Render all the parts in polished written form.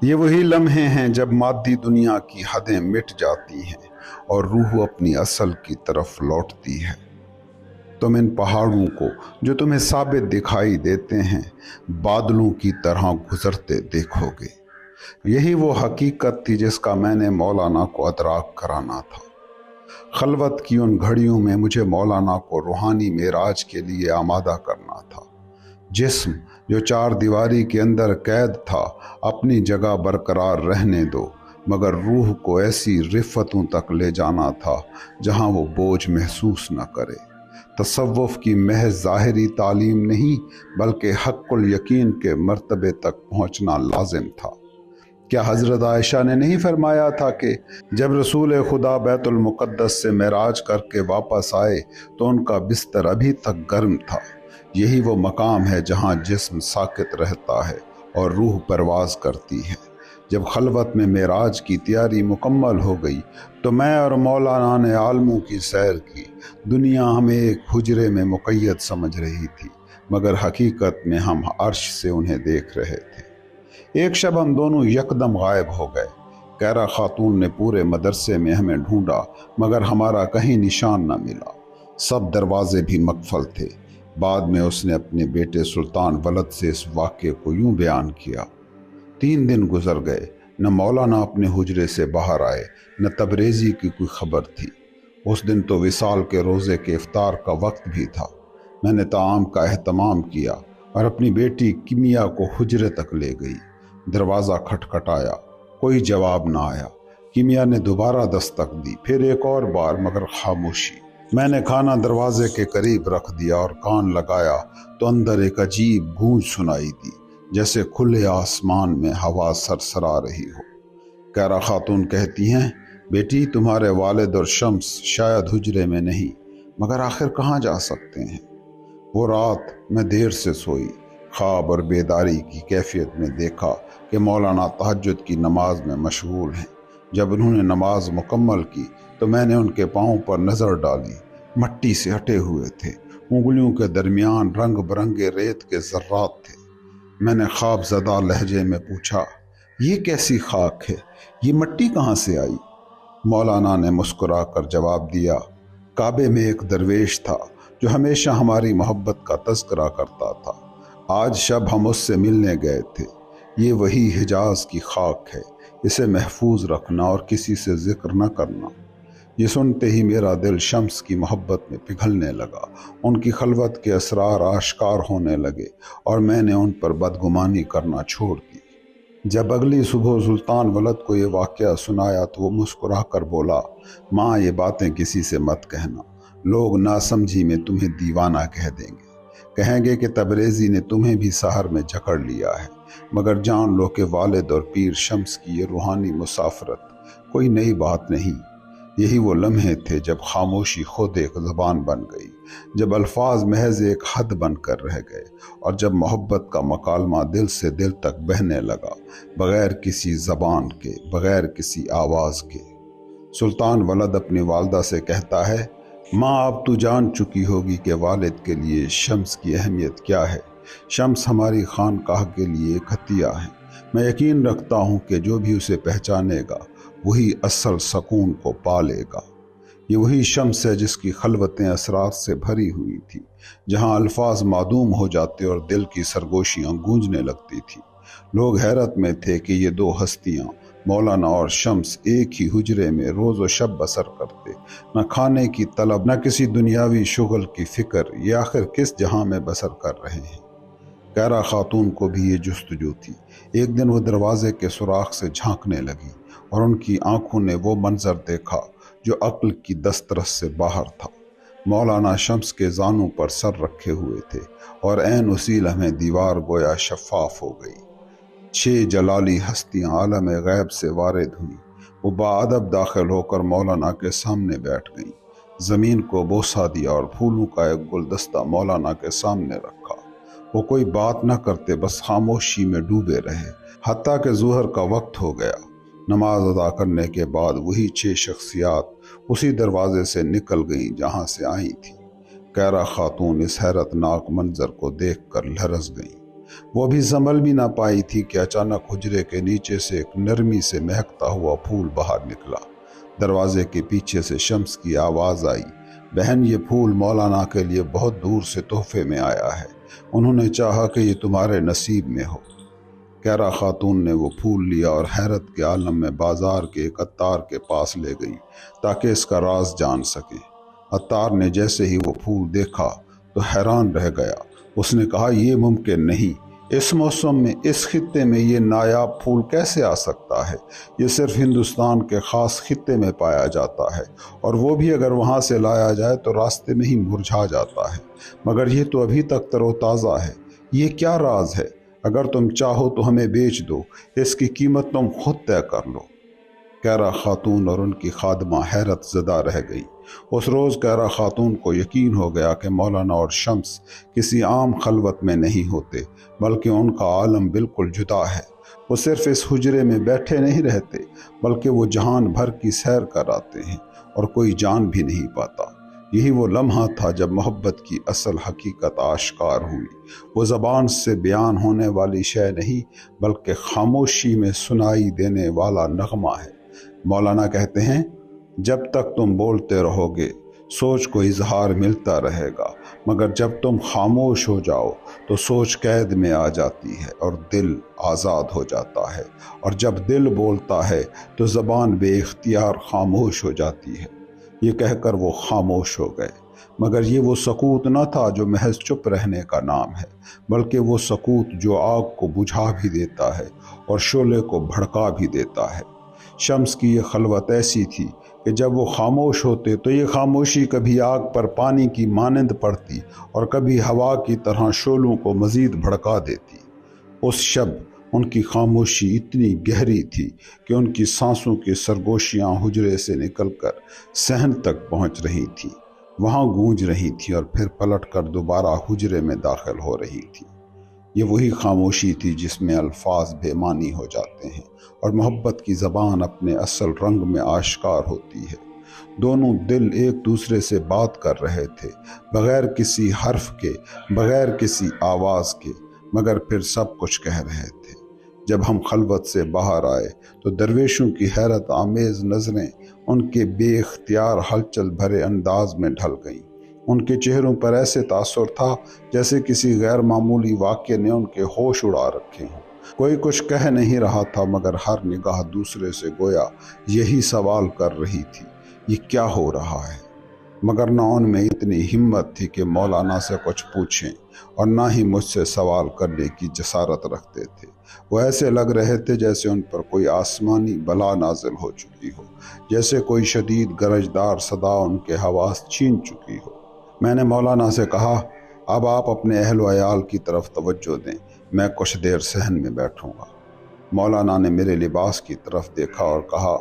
یہ وہی لمحے ہیں جب مادی دنیا کی حدیں مٹ جاتی ہیں اور روح اپنی اصل کی طرف لوٹتی ہے۔ تم ان پہاڑوں کو جو تمہیں ثابت دکھائی دیتے ہیں بادلوں کی طرح گزرتے دیکھو گے۔ یہی وہ حقیقت تھی جس کا میں نے مولانا کو ادراک کرانا تھا۔ خلوت کی ان گھڑیوں میں مجھے مولانا کو روحانی معراج کے لیے آمادہ کرنا تھا۔ جسم جو چار دیواری کے اندر قید تھا اپنی جگہ برقرار رہنے دو، مگر روح کو ایسی رفتوں تک لے جانا تھا جہاں وہ بوجھ محسوس نہ کرے۔ تصوف کی محض ظاہری تعلیم نہیں بلکہ حق الیقین کے مرتبے تک پہنچنا لازم تھا۔ کیا حضرت عائشہ نے نہیں فرمایا تھا کہ جب رسول خدا بیت المقدس سے معراج کر کے واپس آئے تو ان کا بستر ابھی تک گرم تھا؟ یہی وہ مقام ہے جہاں جسم ساکت رہتا ہے اور روح پرواز کرتی ہے۔ جب خلوت میں معراج کی تیاری مکمل ہو گئی تو میں اور مولانا نے عالموں کی سیر کی۔ دنیا ہمیں ایک حجرے میں مقید سمجھ رہی تھی، مگر حقیقت میں ہم عرش سے انہیں دیکھ رہے تھے۔ ایک شب ہم دونوں یکدم غائب ہو گئے۔ کیرا خاتون نے پورے مدرسے میں ہمیں ڈھونڈا مگر ہمارا کہیں نشان نہ ملا۔ سب دروازے بھی مقفل تھے۔ بعد میں اس نے اپنے بیٹے سلطان ولد سے اس واقعے کو یوں بیان کیا: 3 دن گزر گئے، نہ مولانا اپنے حجرے سے باہر آئے، نہ تبریزی کی کوئی خبر تھی۔ اس دن تو وصال کے روزے کے افطار کا وقت بھی تھا۔ میں نے طعام کا اہتمام کیا اور اپنی بیٹی کیمیا کو حجرے تک لے گئی۔ دروازہ کھٹکھٹایا، کوئی جواب نہ آیا۔ کیمیا نے دوبارہ دستک دی، پھر ایک اور بار، مگر خاموشی۔ میں نے کھانا دروازے کے قریب رکھ دیا اور کان لگایا تو اندر ایک عجیب گونج سنائی دی، جیسے کھلے آسمان میں ہوا سرسرا رہی ہو۔ کیرا خاتون کہتی ہیں: بیٹی، تمہارے والد اور شمس شاید حجرے میں نہیں، مگر آخر کہاں جا سکتے ہیں؟ وہ رات میں دیر سے سوئی۔ خواب اور بیداری کی کیفیت میں دیکھا کہ مولانا تہجد کی نماز میں مشغول ہیں۔ جب انہوں نے نماز مکمل کی تو میں نے ان کے پاؤں پر نظر ڈالی۔ مٹی سے ہٹے ہوئے تھے، انگلیوں کے درمیان رنگ برنگے ریت کے ذرات تھے۔ میں نے خواب زدہ لہجے میں پوچھا: یہ کیسی خاک ہے؟ یہ مٹی کہاں سے آئی؟ مولانا نے مسکرا کر جواب دیا: کعبے میں ایک درویش تھا جو ہمیشہ ہماری محبت کا تذکرہ کرتا تھا۔ آج شب ہم اس سے ملنے گئے تھے۔ یہ وہی حجاز کی خاک ہے، اسے محفوظ رکھنا اور کسی سے ذکر نہ کرنا۔ یہ سنتے ہی میرا دل شمس کی محبت میں پگھلنے لگا۔ ان کی خلوت کے اسرار آشکار ہونے لگے اور میں نے ان پر بدگمانی کرنا چھوڑ دی۔ جب اگلی صبح سلطان ولد کو یہ واقعہ سنایا تو وہ مسکرا کر بولا: ماں، یہ باتیں کسی سے مت کہنا، لوگ ناسمجھی میں تمہیں دیوانہ کہہ دیں گے، کہیں گے کہ تبریزی نے تمہیں بھی سحر میں جکڑ لیا ہے۔ مگر جان لو کہ والد اور پیر شمس کی یہ روحانی مسافرت کوئی نئی بات نہیں۔ یہی وہ لمحے تھے جب خاموشی خود ایک زبان بن گئی، جب الفاظ محض ایک حد بن کر رہ گئے، اور جب محبت کا مکالمہ دل سے دل تک بہنے لگا، بغیر کسی زبان کے، بغیر کسی آواز کے۔ سلطان ولد اپنی والدہ سے کہتا ہے: ماں، اب تو جان چکی ہوگی کہ والد کے لیے شمس کی اہمیت کیا ہے۔ شمس ہماری خانقاہ کے لیے ایک عطیہ ہے۔ میں یقین رکھتا ہوں کہ جو بھی اسے پہچانے گا وہی اصل سکون کو پا لے گا۔ یہ وہی شمس ہے جس کی خلوتیں اسرار سے بھری ہوئی تھی، جہاں الفاظ معدوم ہو جاتے اور دل کی سرگوشیاں گونجنے لگتی تھی۔ لوگ حیرت میں تھے کہ یہ دو ہستیاں، مولانا اور شمس، ایک ہی حجرے میں روز و شب بسر کرتے، نہ کھانے کی طلب، نہ کسی دنیاوی شغل کی فکر۔ یہ آخر کس جہاں میں بسر کر رہے ہیں؟ کیرا خاتون کو بھی یہ جستجو تھی۔ ایک دن وہ دروازے کے سوراخ سے جھانکنے لگی اور ان کی آنکھوں نے وہ منظر دیکھا جو عقل کی دسترس سے باہر تھا۔ مولانا شمس کے زانوں پر سر رکھے ہوئے تھے اور عین اسی لمحے دیوار گویا شفاف ہو گئی۔ 6 جلالی ہستیاں عالم غیب سے وارد ہوئیں۔ وہ باادب داخل ہو کر مولانا کے سامنے بیٹھ گئیں، زمین کو بوسہ دیا اور پھولوں کا ایک گلدستہ مولانا کے سامنے رکھا۔ وہ کوئی بات نہ کرتے، بس خاموشی میں ڈوبے رہے، حتیٰ کہ ظہر کا وقت ہو گیا۔ نماز ادا کرنے کے بعد وہی 6 شخصیات اسی دروازے سے نکل گئیں جہاں سے آئی تھیں۔ کیرا خاتون اس حیرت ناک منظر کو دیکھ کر لرز گئیں۔ وہ بھی संभल भी ना पाई थी कि अचानक हुजरे के नीचे से एक नरमी से महकता हुआ फूल बाहर निकला। दरवाजे के पीछे से शम्स की आवाज़ आई, बहन ये फूल मौलाना के लिए बहुत दूर से तोहफे में आया है, उन्होंने चाहा कि ये तुम्हारे नसीब में हो। कैरा खातून ने वो फूल लिया और हैरत के आलम में बाजार के एक अत्तार के पास ले गई ताकि इसका राज जान सके। अत्तार ने जैसे ही वो फूल देखा तो हैरान रह गया। उसने कहा, ये मुमकिन नहीं, इस मौसम में इस खित्ते में ये नायाब फूल कैसे आ सकता है? ये सिर्फ हिंदुस्तान के ख़ास खित्ते में पाया जाता है, और वो भी अगर वहाँ से लाया जाए तो रास्ते में ही मुरझा जाता है, मगर ये तो अभी तक तरोताज़ा है। ये क्या राज है? अगर तुम चाहो तो हमें बेच दो, इसकी कीमत तुम खुद तय कर लो। कैरा खातून और उनकी खादमा हैरत ज़दा रह गई। उस रोज़ कैरा खातून को यकीन हो गया कि मौलाना और शम्स किसी आम खलवत में नहीं होते, बल्कि उनका आलम बिल्कुल जुदा है। वो सिर्फ इस हुजरे में बैठे नहीं रहते, बल्कि वो जहान भर की सैर कर आते हैं और कोई जान भी नहीं पाता। यही वो लम्हा था जब मोहब्बत की असल हकीकत आश्कार हुई। वो ज़बान से बयान होने वाली शय नहीं, बल्कि खामोशी में सुनाई देने वाला नगमा है। मौलाना कहते हैं, जब तक तुम बोलते रहोगे सोच को इजहार मिलता रहेगा, मगर जब तुम खामोश हो जाओ तो सोच कैद में आ जाती है और दिल आज़ाद हो जाता है, और जब दिल बोलता है तो ज़बान बेइख्तियार खामोश हो जाती है। ये कहकर वो खामोश हो गए, मगर ये वो सकूत न था जो महज चुप रहने का नाम है, बल्कि वो सकूत जो आग को बुझा भी देता है और शोले को भड़का भी देता है। शम्स की ये खलवत ऐसी थी कि जब वो खामोश होते तो ये खामोशी कभी आग पर पानी की मानंद पड़ती और कभी हवा की तरह शोलों को मज़ीद भड़का देती। उस शब उनकी खामोशी इतनी गहरी थी कि उनकी सांसों की सरगोशियाँ हुजरे से निकलकर सहन तक पहुँच रही थी, वहाँ गूंज रही थी और फिर पलटकर दोबारा हुजरे में दाखिल हो रही थी। ये वही खामोशी थी जिसमें अल्फाज बेमानी हो जाते हैं और मोहब्बत की ज़बान अपने असल रंग में आश्कार होती है। दोनों दिल एक दूसरे से बात कर रहे थे, बग़ैर किसी हर्फ के, बग़ैर किसी आवाज़ के, मगर फिर सब कुछ कह रहे थे। जब हम खलवत से बाहर आए तो दरवेशों की हैरत आमेज़ नज़रें उनके बेइख्तियार हलचल भरे अंदाज में ढल गईं। उनके चेहरों पर ऐसे तासुर था जैसे किसी गैर मामूली वाक़े ने उनके होश उड़ा रखे हों। कोई कुछ कह नहीं रहा था, मगर हर निगाह दूसरे से गोया यही सवाल कर रही थी, ये क्या हो रहा है? मगर ना उनमें इतनी हिम्मत थी कि मौलाना से कुछ पूछें और ना ही मुझसे सवाल करने की जसारत रखते थे। वो ऐसे लग रहे थे जैसे उन पर कोई आसमानी बला नाजिल हो चुकी हो, जैसे कोई शदीद गरजदार सदा उनके हवास छीन चुकी हो। मैंने मौलाना से कहा, अब आप अपने अहल व अयाल की तरफ तवज्जो दें, मैं कुछ देर सहन में बैठूंगा। मौलाना ने मेरे लिबास की तरफ देखा और कहा,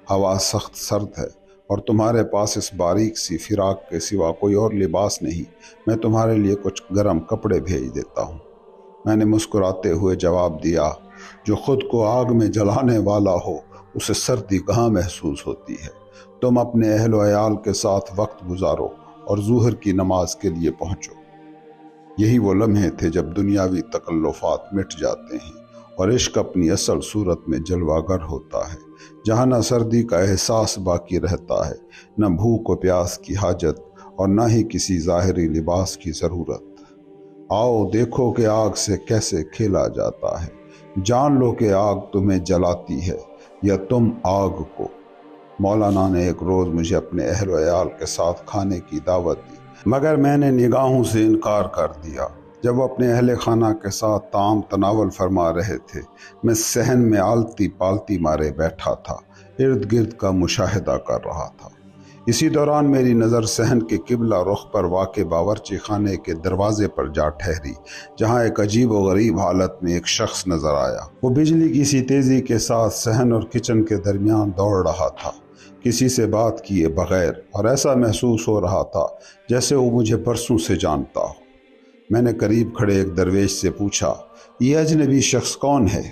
हवा सख्त सर्द है और तुम्हारे पास इस बारीक सी फिराक के सिवा कोई और लिबास नहीं, मैं तुम्हारे लिए कुछ गर्म कपड़े भेज देता हूँ। मैंने मुस्कुराते हुए जवाब दिया, जो खुद को आग में जलाने वाला हो उसे सर्दी कहाँ महसूस होती है। तुम अपने अहल व अयाल के साथ वक्त गुजारो और ज़ुहर की नमाज के लिए पहुँचो। यही वो लम्हे थे जब दुनियावी तकल्लुफ़ात मिट जाते हैं और इश्क अपनी असल सूरत में जलवागर होता है, जहाँ न सर्दी का एहसास बाकी रहता है, न भूख व प्यास की हाजत और न ही किसी ज़ाहिरी लिबास की ज़रूरत। आओ देखो कि आग से कैसे खेला जाता है, जान लो कि आग तुम्हें जलाती है या तुम आग को। मौलाना ने एक रोज़ मुझे अपने अहल व अयाल के साथ खाने की दावत दी, मगर मैंने निगाहों से इनकार कर दिया। जब वो अपने अहले खाना के साथ ताम तनावल फरमा रहे थे, मैं सहन में आलती पालती मारे बैठा था, इर्द गिर्द का मुशाहिदा कर रहा था। इसी दौरान मेरी नज़र सहन के किबला रुख पर वाक़े बावर्ची खाने के दरवाजे पर जा ठहरी, जहाँ एक अजीब व गरीब हालत में एक शख्स नज़र आया। वो बिजली की सी तेज़ी के साथ सहन और किचन के दरमियान दौड़ रहा था, किसी से बात किए बग़ैर, और ऐसा महसूस हो रहा था जैसे वो मुझे बरसों से जानता हो। मैंने करीब खड़े एक दरवेश से पूछा, ये अजनबी शख्स कौन है?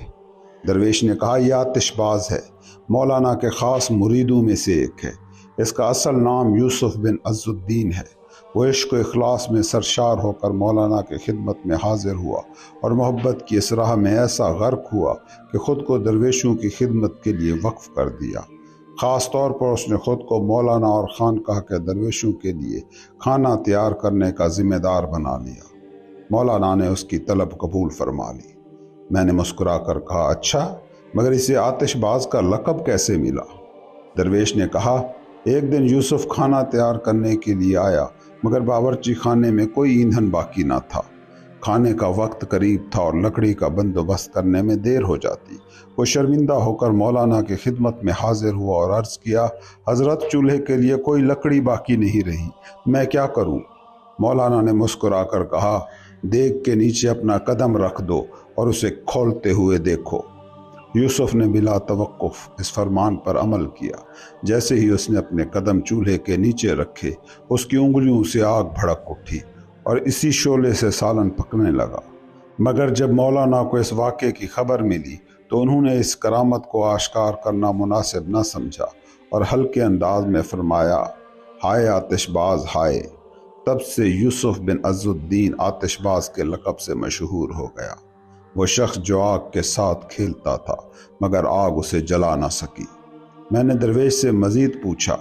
दरवेश ने कहा, यह आतिशबाज है, मौलाना के ख़ास मुरीदों में से एक है। इसका असल नाम यूसुफ बिन अज़्ज़ुद्दीन है। وہ عشق و اخلاص میں سرشار ہو کر مولانا کی خدمت میں حاضر ہوا اور محبت کی اس راہ میں ایسا غرق ہوا کہ خود کو درویشوں کی خدمت کے لیے وقف کر دیا۔ خاص طور پر اس نے خود کو مولانا اور خانقاہ کے درویشوں کے لیے کھانا تیار کرنے کا ذمہ دار بنا لیا۔ مولانا نے اس کی طلب قبول فرما لی۔ میں نے مسکرا کر کہا، اچھا، مگر اسے آتش باز کا لقب کیسے ملا؟ درویش نے کہا، ایک دن یوسف کھانا تیار کرنے کے لیے آیا، مگر باورچی خانے میں کوئی ایندھن باقی نہ تھا۔ کھانے کا وقت قریب تھا اور لکڑی کا بندوبست کرنے میں دیر ہو جاتی۔ وہ شرمندہ ہو کر مولانا کی خدمت میں حاضر ہوا اور عرض کیا، حضرت، چولہے کے لیے کوئی لکڑی باقی نہیں رہی، میں کیا کروں؟ مولانا نے مسکرا کر کہا، دیگ کے نیچے اپنا قدم رکھ دو اور اسے کھولتے ہوئے دیکھو۔ یوسف نے بلا توقف اس فرمان پر عمل کیا۔ جیسے ہی اس نے اپنے قدم چولہے کے نیچے رکھے، اس کی انگلیوں سے آگ بھڑک اٹھی اور اسی شعلے سے سالن پکنے لگا۔ مگر جب مولانا کو اس واقعے کی خبر ملی تو انہوں نے اس کرامت کو آشکار کرنا مناسب نہ سمجھا اور ہلکے انداز میں فرمایا، ہائے آتش باز ہائے! تب سے یوسف بن عز الدین آتش باز کے لقب سے مشہور ہو گیا۔ وہ شخص جو آگ کے ساتھ کھیلتا تھا مگر آگ اسے جلا نہ سکی۔ میں نے درویش سے مزید پوچھا،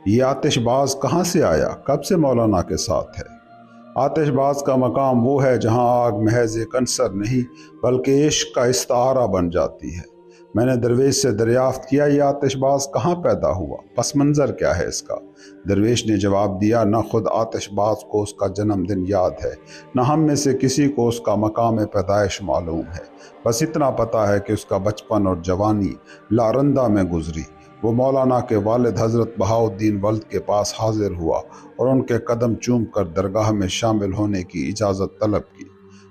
یہ آتش باز کہاں سے آیا، کب سے مولانا کے ساتھ ہے؟ آتش باز کا مقام وہ ہے جہاں آگ محض ایک عنصر نہیں بلکہ عشق کا استعارہ بن جاتی ہے۔ میں نے درویش سے دریافت کیا، یہ آتش باز کہاں پیدا ہوا، پس منظر کیا ہے اس کا؟ درویش نے جواب دیا، نہ خود آتش باز کو اس کا جنم دن یاد ہے، نہ ہم میں سے کسی کو اس کا مقام پیدائش معلوم ہے۔ بس اتنا پتہ ہے کہ اس کا بچپن اور جوانی لارندہ میں گزری۔ وہ مولانا کے والد حضرت بہاؤالدین ولد کے پاس حاضر ہوا اور ان کے قدم چوم کر درگاہ میں شامل ہونے کی اجازت طلب کی۔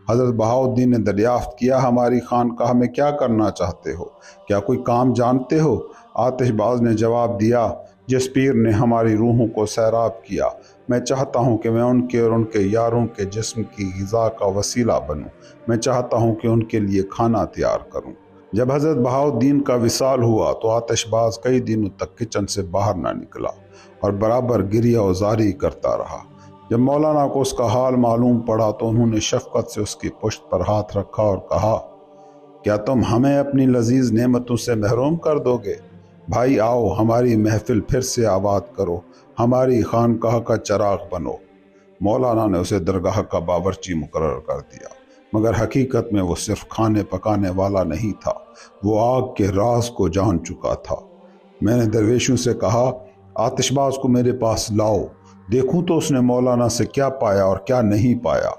حضرت بہاؤالدین نے دریافت کیا، ہماری خانقاہ میں کیا کرنا چاہتے ہو؟ کیا کوئی کام جانتے ہو؟ آتش باز نے جواب دیا، جس پیر نے ہماری روحوں کو سیراب کیا، میں چاہتا ہوں کہ میں ان کے اور ان کے یاروں کے جسم کی غذا کا وسیلہ بنوں۔ میں چاہتا ہوں کہ ان کے لیے کھانا تیار کروں۔ جب حضرت بہاؤالدین کا وصال ہوا تو آتش باز کئی دنوں تک کچن سے باہر نہ نکلا اور برابر گریہ و زاری کرتا رہا۔ جب مولانا کو اس کا حال معلوم پڑا تو انہوں نے شفقت سے اس کی پشت پر ہاتھ رکھا اور کہا، کیا تم ہمیں اپنی لذیذ نعمتوں سے محروم کر دو گے؟ بھائی آؤ، ہماری محفل پھر سے آباد کرو، ہماری خانقاہ کا چراغ بنو۔ مولانا نے اسے درگاہ کا باورچی مقرر کر دیا، مگر حقیقت میں وہ صرف کھانے پکانے والا نہیں تھا، وہ آگ کے راز کو جان چکا تھا۔ میں نے درویشوں سے کہا، آتش باز کو میرے پاس لاؤ، دیکھوں تو اس نے مولانا سے کیا پایا اور کیا نہیں پایا۔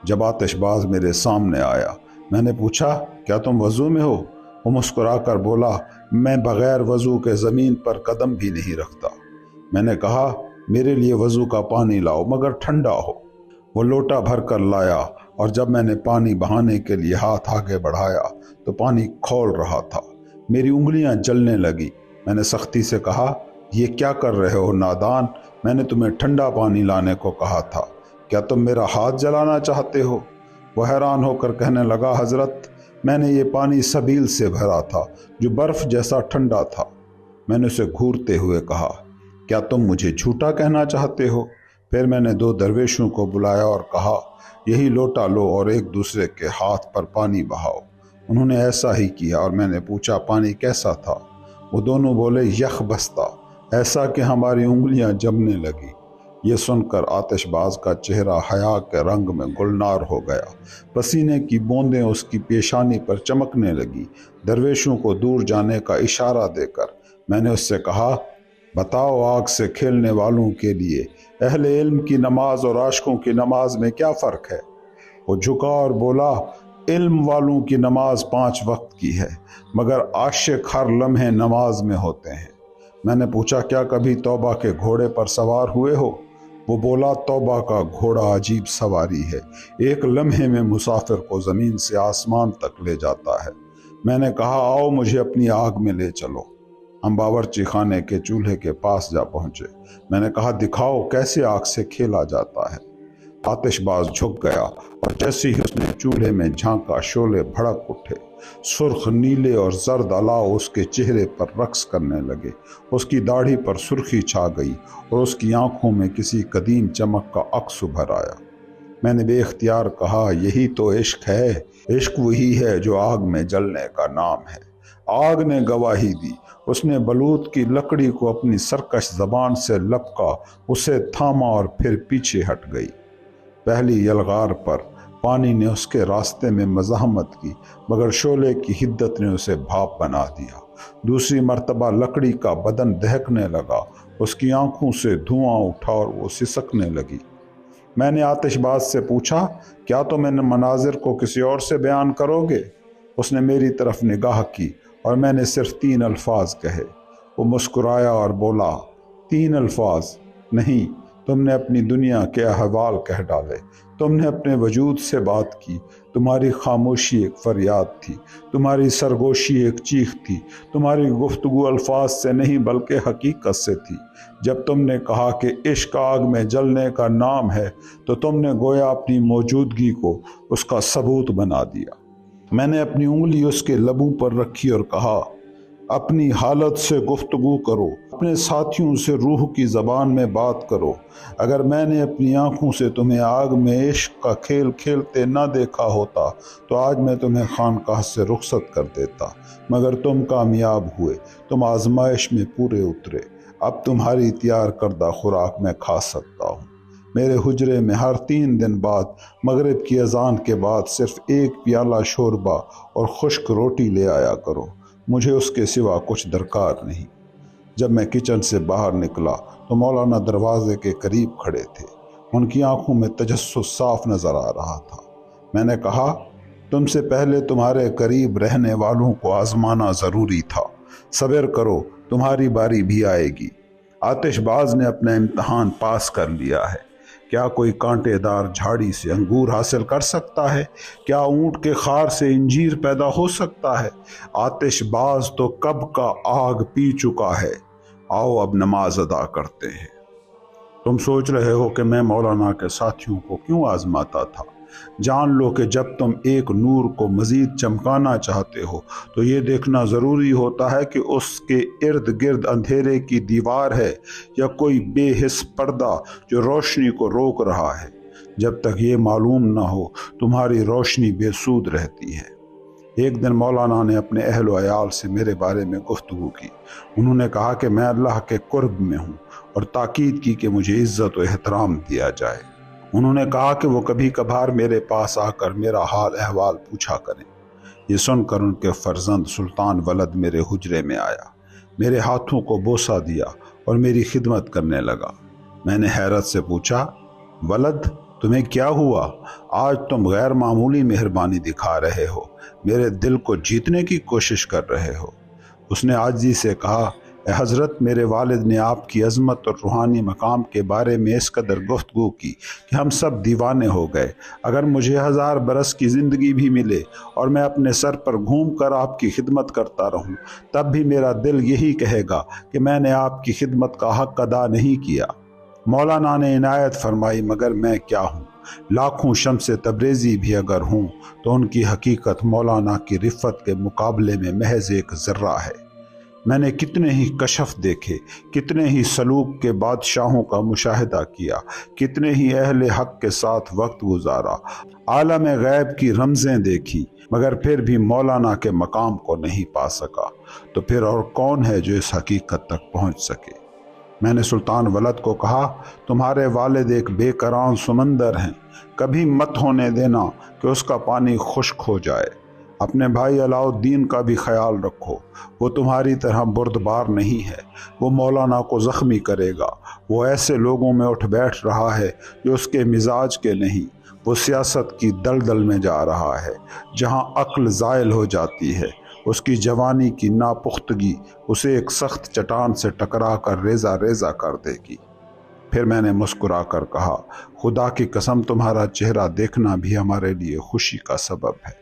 جب آتش باز میرے سامنے آیا، میں نے پوچھا، کیا تم وضو میں ہو؟ وہ مسکرا کر بولا، میں بغیر وضو کے زمین پر قدم بھی نہیں رکھتا۔ میں نے کہا، میرے لیے وضو کا پانی لاؤ مگر ٹھنڈا ہو۔ وہ لوٹا بھر کر لایا اور جب میں نے پانی بہانے کے لیے ہاتھ آگے بڑھایا تو پانی کھول رہا تھا۔ میری انگلیاں جلنے لگی۔ میں نے سختی سے کہا، یہ کیا کر رہے ہو نادان؟ میں نے تمہیں ٹھنڈا پانی لانے کو کہا تھا، کیا تم میرا ہاتھ جلانا چاہتے ہو؟ وہ حیران ہو کر کہنے لگا، حضرت، میں نے یہ پانی سبیل سے بھرا تھا جو برف جیسا ٹھنڈا تھا۔ میں نے اسے گھورتے ہوئے کہا، کیا تم مجھے جھوٹا کہنا چاہتے ہو؟ پھر میں نے دو درویشوں کو بلایا اور کہا، یہی لوٹا لو اور ایک دوسرے کے ہاتھ پر پانی بہاؤ۔ انہوں نے ایسا ہی کیا اور میں نے پوچھا، پانی کیسا تھا؟ وہ دونوں بولے، یخ بستہ، ایسا کہ ہماری انگلیاں جمنے لگی۔ یہ سن کر آتش باز کا چہرہ حیا کے رنگ میں گلنار ہو گیا، پسینے کی بوندیں اس کی پیشانی پر چمکنے لگی۔ درویشوں کو دور جانے کا اشارہ دے کر میں نے اس سے کہا، بتاؤ، آگ سے کھیلنے والوں کے لیے اہل علم کی نماز اور عاشقوں کی نماز میں کیا فرق ہے؟ وہ جھکا اور بولا، علم والوں کی نماز 5 وقت کی ہے مگر عاشق ہر لمحے نماز میں ہوتے ہیں۔ میں نے پوچھا، کیا کبھی توبہ کے گھوڑے پر سوار ہوئے ہو؟ وہ بولا، توبہ کا گھوڑا عجیب سواری ہے، ایک لمحے میں مسافر کو زمین سے آسمان تک لے جاتا ہے۔ میں نے کہا، آؤ مجھے اپنی آگ میں لے چلو۔ ہم باورچی خانے کے چولہے کے پاس جا پہنچے۔ میں نے کہا، دکھاؤ کیسے آگ سے کھیلا جاتا ہے۔ آتش باز جھک گیا اور جیسے ہی اس نے چولہے میں جھانکا، شعلے بھڑک اٹھے۔ सुर्ख नीले और जर्द अलाव उसके चेहरे पर रक्स करने लगे। उसकी दाढ़ी पर सुर्खी छा गई और उसकी आंखों में किसी कदीम चमक का अक्स उभर आया। मैंने बेख्तियार कहा, यही तो इश्क है। इश्क वही है जो आग में जलने का नाम है। आग ने गवाही दी। उसने बलूत की लकड़ी को अपनी सरकश जबान से लपका, उसे थामा और फिर पीछे हट गई। पहली यलगार पर पानी ने उसके रास्ते में मज़ाहमत की, मगर शोले की हिद्दत ने उसे भाप बना दिया। दूसरी मर्तबा लकड़ी का बदन दहकने लगा, उसकी आंखों से धुआं उठा और वो सिसकने लगी। मैंने आतिशबाज से पूछा, क्या तुम इन मनाजिर को किसी और से बयान करोगे? उसने मेरी तरफ निगाह की और मैंने सिर्फ 3 अल्फाज कहे। वो मुस्कुराया और बोला, 3 अल्फाज नहीं, तुमने अपनी दुनिया के अहवाल कह डाले। तुमने अपने वजूद से बात की। तुम्हारी खामोशी एक फरियाद थी, तुम्हारी सरगोशी एक चीख थी। तुम्हारी गुफ्तगू अल्फाज से नहीं बल्कि हकीकत से थी। जब तुमने कहा कि इश्क आग में जलने का नाम है, तो तुमने गोया अपनी मौजूदगी को उसका सबूत बना दिया। मैंने अपनी उंगली उसके लबों पर रखी और कहा, अपनी हालत से गुफ्तगू करो, अपने साथियों से रूह की ज़बान में बात करो। अगर मैंने अपनी आंखों से तुम्हें आग में इश्क का खेल खेलते ना देखा होता तो आज मैं तुम्हें खानकाह से रुखसत कर देता, मगर तुम कामयाब हुए, तुम आजमाइश में पूरे उतरे। अब तुम्हारी तैयार करदा खुराक मैं खा सकता हूँ। मेरे हुजरे में हर 3 दिन बाद मगरिब की अजान के बाद सिर्फ 1 प्याला शोरबा और खुश्क रोटी ले आया करो, मुझे उसके सिवा कुछ दरकार नहीं। जब मैं किचन से बाहर निकला तो मौलाना दरवाजे के करीब खड़े थे। उनकी आंखों में तजस्सुस साफ नजर आ रहा था। मैंने कहा, तुमसे पहले तुम्हारे करीब रहने वालों को आजमाना जरूरी था। सब्र करो, तुम्हारी बारी भी आएगी। आतिशबाज ने अपना इम्तहान पास कर लिया है। क्या कोई कांटेदार झाड़ी से अंगूर हासिल कर सकता है? क्या ऊंट के खार से इंजीर पैदा हो सकता है? आतिशबाज तो कब का आग पी चुका है। आओ अब नमाज अदा करते हैं। तुम सोच रहे हो कि मैं मौलाना के साथियों को क्यों आजमाता था? जान लो कि जब तुम एक नूर को मजीद चमकाना चाहते हो तो ये देखना ज़रूरी होता है कि उसके इर्द गिर्द अंधेरे की दीवार है या कोई बेहिस पर्दा जो रोशनी को रोक रहा है। जब तक ये मालूम ना हो तुम्हारी रोशनी बेसूद रहती है। एक दिन मौलाना ने अपने अहल व अयाल से मेरे बारे में गुफ्तगू की। उन्होंने कहा कि मैं अल्लाह के कुर्ब में हूँ और ताकीद की कि मुझे इज़्ज़त व एहतराम दिया जाए। उन्होंने कहा कि वो कभी कभार मेरे पास आकर मेरा हाल अहवाल पूछा करें। ये सुनकर उनके फर्जंद सुल्तान वलद मेरे हुजरे में आया, मेरे हाथों को बोसा दिया और मेरी खिदमत करने लगा। मैंने हैरत से पूछा, वलद तुम्हें क्या हुआ? आज तुम गैर मामूली मेहरबानी दिखा रहे हो, मेरे दिल को जीतने की कोशिश कर रहे हो। उसने आजिज़ी से कहा, हज़रत, मेरे वालिद ने आपकी अज़मत और रूहानी मकाम के बारे में इस कदर गुफ्तगू की कि हम सब दीवाने हो गए। अगर मुझे 1000 बरस की ज़िंदगी भी मिले और मैं अपने सर पर घूम कर आपकी खिदमत करता रहूं, तब भी मेरा दिल यही कहेगा कि मैंने आपकी खिदमत का हक़ अदा नहीं किया। मौलाना ने इनायत फरमाई, मगर मैं क्या हूँ? लाखों शम्स तब्रेज़ी भी अगर हूँ तो उनकी हकीकत मौलाना की रिफ़त के मुकाबले में महज एक ज़र्रा है। मैंने कितने ही कशफ देखे, कितने ही सलूक के बादशाहों का मुशाहिदा किया, कितने ही अहले हक के साथ वक्त गुजारा, आलम गैब की रमज़ें देखी, मगर फिर भी मौलाना के मकाम को नहीं पा सका। तो फिर और कौन है जो इस हकीकत तक पहुँच सके? मैंने सुल्तान वलद को कहा, तुम्हारे वालिद एक बेकरार समंदर हैं, कभी मत होने देना कि उसका पानी खुश्क हो जाए। अपने भाई अलाउद्दीन का भी ख्याल रखो, वो तुम्हारी तरह बुर्दबार नहीं है, वो मौलाना को ज़ख्मी करेगा। वो ऐसे लोगों में उठ बैठ रहा है जो उसके मिजाज के नहीं, वो सियासत की दलदल में जा रहा है जहाँ अक्ल ज़ायल हो जाती है। उसकी जवानी की नापुख्तगी उसे एक सख्त चट्टान से टकरा कर रेजा रेजा कर देगी। फिर मैंने मुस्कुरा कर कहा, खुदा की कसम, तुम्हारा चेहरा देखना भी हमारे लिए खुशी का सबब है।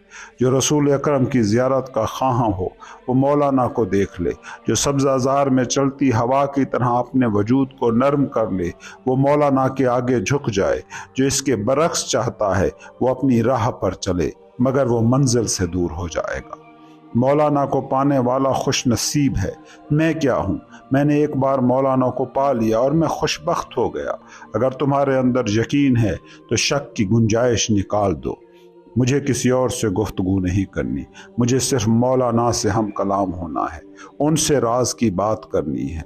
जो रसूल अकरम की ज़ियारत का ख्वाहां हो वो मौलाना को देख ले। जो सब्ज़ाज़ार में चलती हवा की तरह अपने वजूद को नरम कर ले, वो मौलाना के आगे झुक जाए। जो इसके बरक्स चाहता है वो अपनी राह पर चले, मगर वो मंजिल से दूर हो जाएगा। मौलाना को पाने वाला खुश नसीब है। मैं क्या हूँ? मैंने एक बार मौलाना को पा लिया और मैं खुशबख्त हो गया। अगर तुम्हारे अंदर यकीन है तो शक की गुंजाइश निकाल दो। मुझे किसी और से गुफ्तगू नहीं करनी, मुझे सिर्फ मौलाना से हम कलाम होना है, उनसे राज की बात करनी है।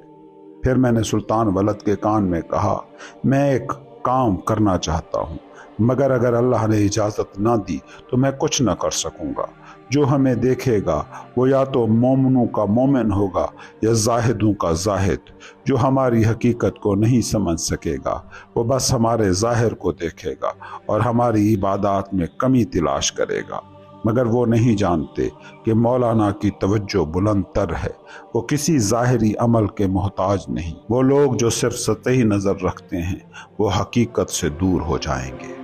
फिर मैंने सुल्तान वलद के कान में कहा, मैं एक काम करना चाहता हूँ, मगर अगर अल्लाह ने इजाज़त ना दी तो मैं कुछ न कर सकूँगा। जो हमें देखेगा वो या तो मोमिनों का मोमिन होगा या जाहिदों का जाहिद। जो हमारी हकीकत को नहीं समझ सकेगा वो बस हमारे ज़ाहिर को देखेगा और हमारी इबादत में कमी तलाश करेगा। मगर वो नहीं जानते कि मौलाना की तवज्जो बुलंद तर है, वो किसी ज़ाहिरी अमल के मोहताज नहीं। वो लोग जो सिर्फ सतही नज़र रखते हैं वो हकीकत से दूर हो जाएंगे।